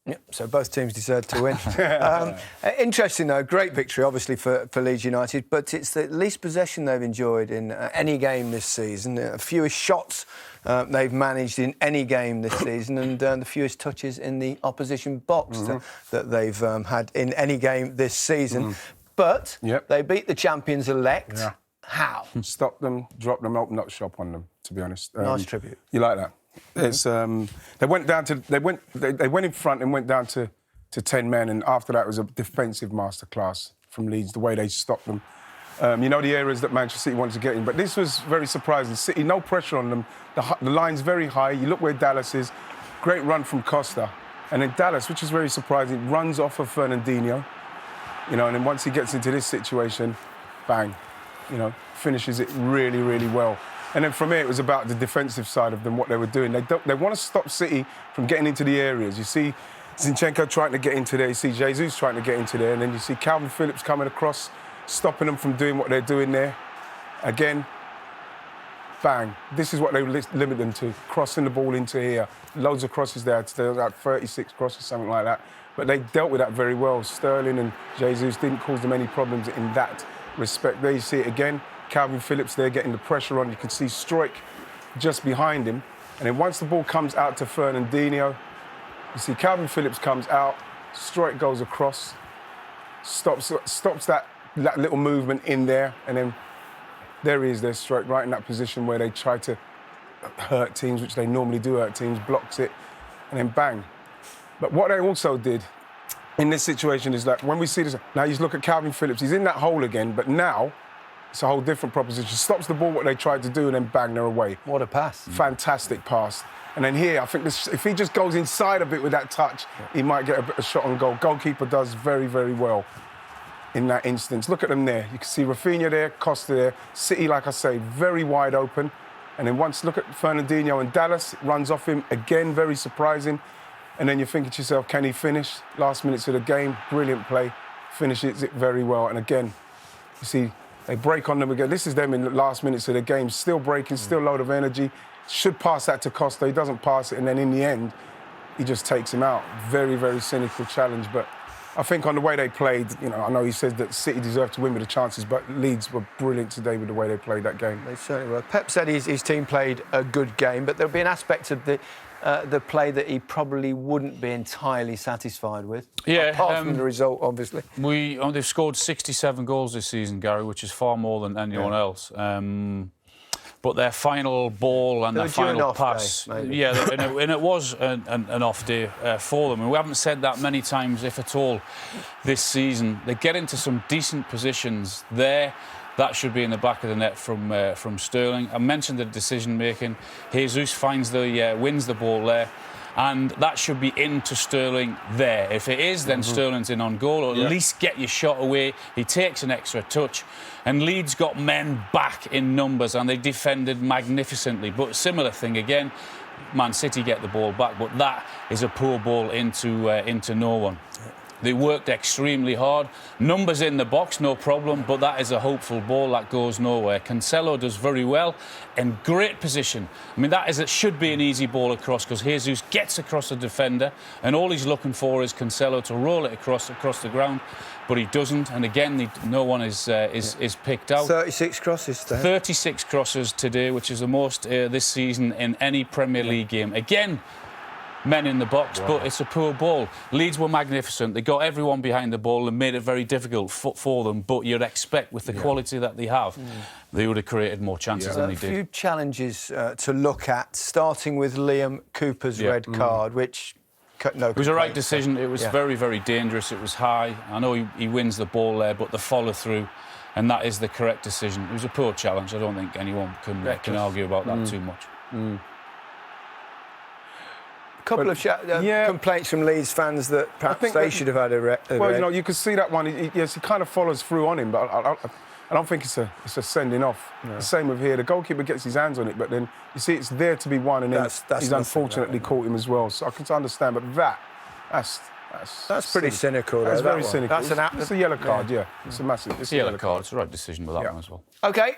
Yep, so both teams deserve to win. Interesting, though, great victory, obviously, for Leeds United, but it's the least possession they've enjoyed in any game this season, fewest shots they've managed in any game this season, and the fewest touches in the opposition box that they've had in any game this season. But they beat the champions-elect. Yeah. How? Stop them, drop them, open up shop on them, to be honest. Nice tribute. You like that? It's they went in front and went down to 10 men, and after that was a defensive masterclass from Leeds, the way they stopped them. You know the areas that Manchester City wanted to get in, but this was very surprising. City, no pressure on them. The line's very high. You look where Dallas is. Great run from Costa, and then Dallas, which is very surprising, runs off of Fernandinho. You know, and then once he gets into this situation, bang, you know, finishes it really, really well. And then from here, it was about the defensive side of them, what they were doing. They want to stop City from getting into the areas. You see Zinchenko trying to get into there. You see Jesus trying to get into there. And then you see Calvin Phillips coming across, stopping them from doing what they're doing there. Again, bang. This is what they limit them to, crossing the ball into here. Loads of crosses there. There was like 36 crosses, something like that. But they dealt with that very well. Sterling and Jesus didn't cause them any problems in that respect. There you see it again. Calvin Phillips there getting the pressure on. You can see Struijk just behind him. And then once the ball comes out to Fernandinho, you see Calvin Phillips comes out, Struijk goes across, stops that little movement in there, and then there he is, there's Struijk right in that position where they try to hurt teams, which they normally do hurt teams, blocks it, and then bang. But what they also did in this situation is that when we see this, now you look at Calvin Phillips, he's in that hole again, but now it's a whole different proposition. Stops the ball, what they tried to do, and then bang, they're away. What a pass. Fantastic pass. And then here, I think if he just goes inside a bit with that touch, he might get a shot on goal. Goalkeeper does very, very well in that instance. Look at them there. You can see Rafinha there, Costa there. City, like I say, very wide open. And then once, look at Fernandinho and Dallas, runs off him. Again, very surprising. And then you're thinking to yourself, can he finish? Last minutes of the game, brilliant play. Finishes it very well. And again, you see, they break on them again. This is them in the last minutes of the game, still breaking, still load of energy. Should pass that to Costa. He doesn't pass it, and then in the end, he just takes him out. Very, very cynical challenge. But I think on the way they played, you know, I know he said that City deserved to win with the chances, but Leeds were brilliant today with the way they played that game. They certainly were. Pep said his team played a good game, but there'll be an aspect of the play that he probably wouldn't be entirely satisfied with. Yeah, apart from the result, obviously. They've scored 67 goals this season, Gary, which is far more than anyone else. But their final ball and their final pass, and it was an off day for them. And we haven't said that many times, if at all, this season. They get into some decent positions there. That should be in the back of the net from Sterling. I mentioned the decision making. Jesus wins the ball there, and that should be into Sterling there. If it is, then Sterling's in on goal, or at least get your shot away. He takes an extra touch, and Leeds got men back in numbers, and they defended magnificently. But similar thing again. Man City get the ball back, but that is a poor ball into no one. They worked extremely hard. Numbers in the box, no problem, but that is a hopeful ball that goes nowhere. Cancelo does very well in great position. I mean, it should be an easy ball across because Jesus gets across the defender and all he's looking for is Cancelo to roll it across the ground, but he doesn't. And again, no one is picked out. 36 crosses today. 36 crosses today, which is the most this season in any Premier League game. Again, men in the box, but it's a poor ball. Leeds were magnificent. They got everyone behind the ball and made it very difficult for them, but you'd expect with the quality that they have, they would have created more chances than they did. A few challenges to look at, starting with Liam Cooper's red card, which... No, it was a right decision. It was very, very dangerous. It was high. I know he wins the ball there, but the follow-through, and that is the correct decision. It was a poor challenge. I don't think anyone can argue about that too much. Couple of complaints from Leeds fans that perhaps they should have had a red. Well, you know, you could see that one. He kind of follows through on him, but I don't think it's a sending off. No. The same with here. The goalkeeper gets his hands on it, but then you see it's there to be won, and then he's unfortunately caught him as well. So I can understand, but that's pretty cynical. That's very cynical. It's a yellow card. It's a massive. It's a yellow card. It's the right decision with that one as well. Okay.